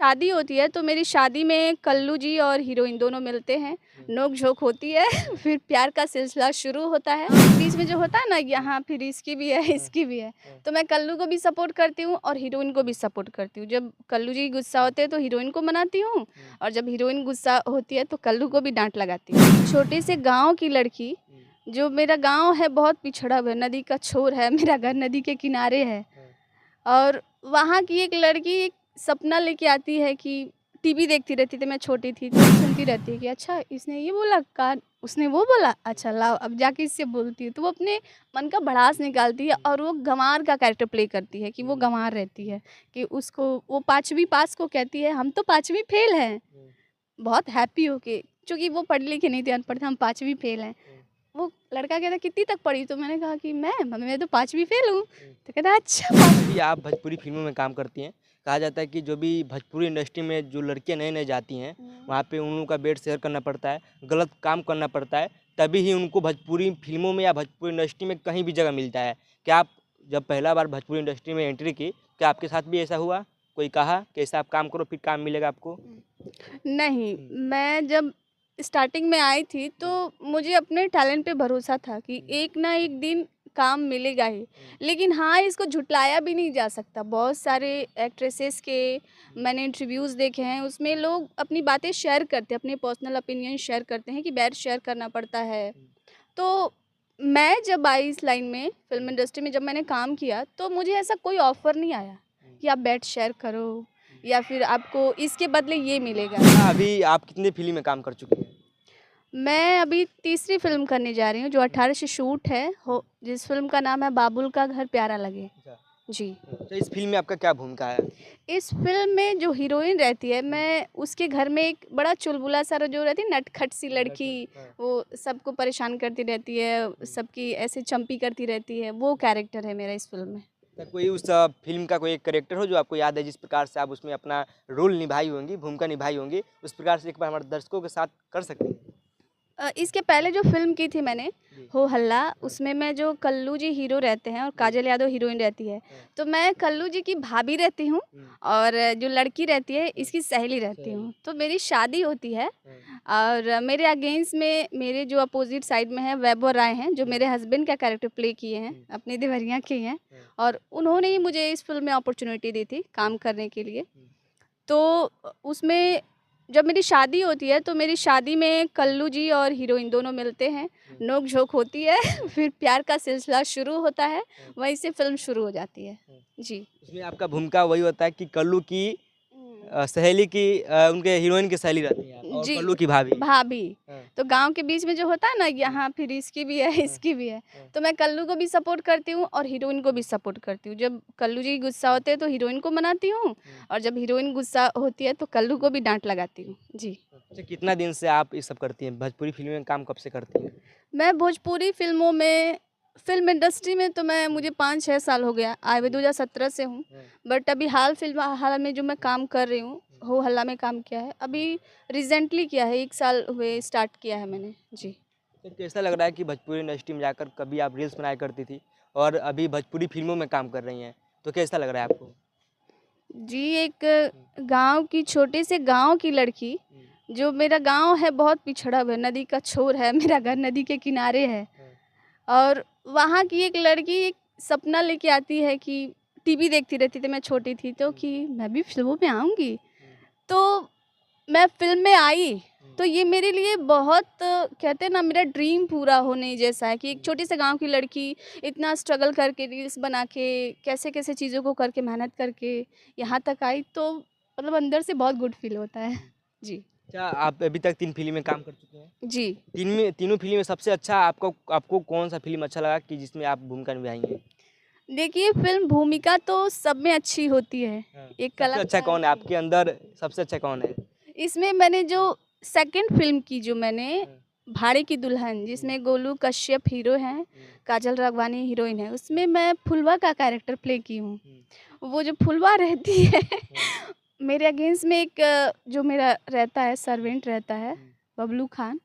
शादी होती है तो मेरी शादी में कल्लू जी और हीरोइन दोनों मिलते हैं, नोक-झोंक होती है फिर प्यार का सिलसिला शुरू होता है। बीच में जो होता है ना यहाँ फिर इसकी भी है, इसकी भी है। तो मैं कल्लू को भी सपोर्ट करती हूँ और हीरोइन को भी सपोर्ट करती हूँ। जब कल्लू जी गुस्सा होते हैं तो हीरोइन को मनाती हूँ और जब हीरोइन गुस्सा होती है तो कल्लू को भी डाँट लगाती हूँ। छोटे से गाँव की लड़की, जो मेरा गाँव है बहुत पिछड़ा हुआ है, नदी का छोर है, मेरा घर नदी के किनारे है। और वहाँ की एक लड़की एक सपना लेके आती है कि टीवी देखती रहती थी, मैं छोटी थी तो सुनती रहती है कि अच्छा इसने ये बोला का उसने वो बोला, अच्छा लाओ अब जाके इससे बोलती है। तो वो अपने मन का भड़ास निकालती है और वो गँवार का कैरेक्टर प्ले करती है कि वो गँवार रहती है कि उसको वो 5वीं पास को कहती है हम तो 5वीं फेल हैं। बहुत हैप्पी होके, चूँकि वो पढ़े लिखे नहीं थे, अनपढ़ थे, हम 5वीं फेल हैं। वो लड़का कहता कितनी तक पढ़ी? तो मैंने कहा कि मैं तो 5वीं फेल हूँ। तो कहता अच्छा। भी आप भोजपुरी फ़िल्मों में काम करती हैं। कहा जाता है कि जो भी भोजपुरी इंडस्ट्री में जो लड़कियाँ नए-नए जाती हैं, वहाँ पे उन लोगों का बेड शेयर करना पड़ता है, गलत काम करना पड़ता है, तभी ही उनको भोजपुरी फ़िल्मों में या भोजपुरी इंडस्ट्री में कहीं भी जगह मिलता है। क्या आप जब पहला बार भोजपुरी इंडस्ट्री में एंट्री की, क्या आपके साथ भी ऐसा हुआ? कोई कहा कि ऐसा आप काम करो फिर काम मिलेगा आपको? नहीं, मैं जब स्टार्टिंग में आई थी तो मुझे अपने टैलेंट पे भरोसा था कि एक ना एक दिन काम मिलेगा ही। लेकिन हाँ, इसको झुटलाया भी नहीं जा सकता। बहुत सारे एक्ट्रेसेस के मैंने इंटरव्यूज़ देखे हैं, उसमें लोग अपनी बातें शेयर करते हैं, अपने पर्सनल ओपिनियन शेयर करते हैं कि बेड शेयर करना पड़ता है। तो मैं जब आई इस लाइन में, फ़िल्म इंडस्ट्री में जब मैंने काम किया, तो मुझे ऐसा कोई ऑफ़र नहीं आया कि आप बेड शेयर करो या फिर आपको इसके बदले ये मिलेगा। अभी आप कितनी फ़िल्म में काम कर चुकी हैं? मैं अभी तीसरी फ़िल्म करने जा रही हूँ जो 18 से शूट है, हो जिस फ़िल्म का नाम है बाबुल का घर प्यारा लगे। अच्छा। जी। तो इस फ़िल्म में आपका क्या भूमिका है? इस फ़िल्म में जो हीरोइन रहती है, मैं उसके घर में एक बड़ा चुलबुला-सा जो रहती है नटखट सी लड़की, वो सबको परेशान करती रहती है, सबकी ऐसे चंपी करती रहती है, वो कैरेक्टर है मेरा इस फ़िल्म में। क्या कोई उस फ़िल्म का कोई एक कैरेक्टर हो जो आपको याद है जिस प्रकार से आप उसमें अपना रोल निभाई होंगी, भूमिका निभाई होंगी, उस प्रकार से एक बार हमारे दर्शकों के साथ कर सकती हैं? इसके पहले जो फ़िल्म की थी मैंने, जी। हो हल्ला, उसमें मैं जो कल्लू जी हीरो रहते हैं और काजल यादव हीरोइन रहती है। तो मैं कल्लू जी की भाभी रहती हूँ और जो लड़की रहती है इसकी सहेली रहती हूँ। तो मेरी शादी होती है और मेरे अगेंस्ट में मेरे जो अपोज़िट साइड में है वैभव राय हैं, जो मेरे हस्बैंड का कैरेक्टर प्ले किए हैं, अपनी देवरिया के ही हैं और उन्होंने ही मुझे इस फ़िल्म में अपॉर्च्युनिटी दी थी काम करने के लिए। तो उसमें जब मेरी शादी होती है तो मेरी शादी में कल्लू जी और हीरोइन दोनों मिलते हैं, नोक-झोंक होती है फिर प्यार का सिलसिला शुरू होता है, वहीं से फ़िल्म शुरू हो जाती है। जी। उसमें आपका भूमिका वही होता है कि कल्लू की हुँ। सहेली की उनके हीरोइन की सहेली रहती हैं आप और जी, कल्लू की भाभी। भाभी। हाँ। तो गाँव के बीच में जो होता है ना यहाँ फिर इसकी भी है, इसकी भी है। तो मैं कल्लू को भी सपोर्ट करती हूँ और हीरोइन को भी सपोर्ट करती हूँ। जब कल्लू जी गुस्सा होते हैं तो हीरोइन को मनाती हूँ और जब हीरोइन गुस्सा होती है तो कल्लू को भी डाँट लगाती हूँ। जी। अच्छा कितना दिन से आप ये सब करती हैं? भोजपुरी फ़िल्म में काम कब से करती हैं? मैं भोजपुरी फ़िल्मों में फ़िल्म इंडस्ट्री में तो मुझे 5-6 साल हो गया। आए हुए 2017 से हूँ। बट अभी हाल में जो मैं काम कर रही हूँ, हो हल्ला में काम किया है। अभी रिसेंटली किया है, 1 साल हुए स्टार्ट किया है मैंने। जी। तो कैसा लग रहा है कि भोजपुरी इंडस्ट्री में जाकर कभी आप रील्स बनाया करती थी और अभी भोजपुरी फ़िल्मों में काम कर रही हैं, तो कैसा लग रहा है आपको? जी, एक गाँव की छोटे से गाँव की लड़की, जो मेरा गाँव है बहुत पिछड़ा हुआ है, नदी का छोर है, मेरा घर नदी के किनारे है। और वहाँ की एक लड़की एक सपना लेके आती है कि टीवी देखती रहती थी, मैं छोटी थी तो कि मैं भी फ़िल्मों में आऊँगी। तो मैं फ़िल्म में आई, तो ये मेरे लिए बहुत कहते हैं ना मेरा ड्रीम पूरा होने जैसा है कि एक छोटे से गाँव की लड़की इतना स्ट्रगल करके रील्स बना के, कैसे-कैसे चीज़ों को करके मेहनत करके यहाँ तक आई तो मतलब अंदर से बहुत गुड फ़ील होता है। जी। अच्छा आप अभी तक 3 फ़िल्म में काम कर चुके हैं। जी। तीनों फ़िल्म में सबसे अच्छा आपको आपको कौन-सा फ़िल्म अच्छा लगा कि जिसमें आप भूमिका निभाई हैं? देखिए फ़िल्म भूमिका तो सब में अच्छी होती है, हाँ। एक सबसे अच्छा कलाकार कौन है? की। आपके अंदर सबसे अच्छा कौन है? इसमें मैंने जो सेकंड फ़िल्म की जो मैंने हाँ। भाड़े की दुल्हन जिसमें गोलू कश्यप हीरो हैं, हुँ, काजल राघवानी हीरोइन है, उसमें मैं फुलवा का कैरेक्टर प्ले की हूँ। हुँ, वो जो फुलवा रहती है हुँ, मेरे अगेंस्ट में एक जो मेरा रहता है सर्वेंट रहता है, हुँ, बबलू खान,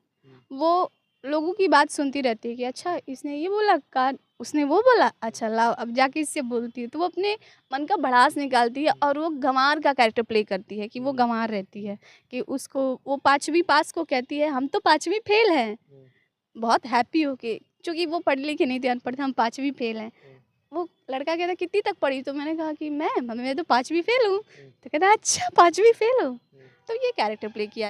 हुँ, वो लोगों की बात सुनती रहती है कि अच्छा इसने ये बोला का उसने वो बोला, अच्छा लाओ अब जाके इससे बोलती है। तो वो अपने मन का भड़ास निकालती है और वो गँवार का कैरेक्टर प्ले करती है कि वो गँवार रहती है कि उसको वो 5वीं पास को कहती है हम तो 5वीं फेल हैं। बहुत हैप्पी होके, चूँकि वो पढ़े लिखे नहीं थे, अनपढ़ थे, हम 5वीं फेल हैं। वो लड़का कहता कितनी तक पढ़ी? तो मैंने कहा कि मैं तो 5वीं फेल हूँ। तो कहता अच्छा 5वीं फेल हो? तो ये कैरेक्टर प्ले किया है।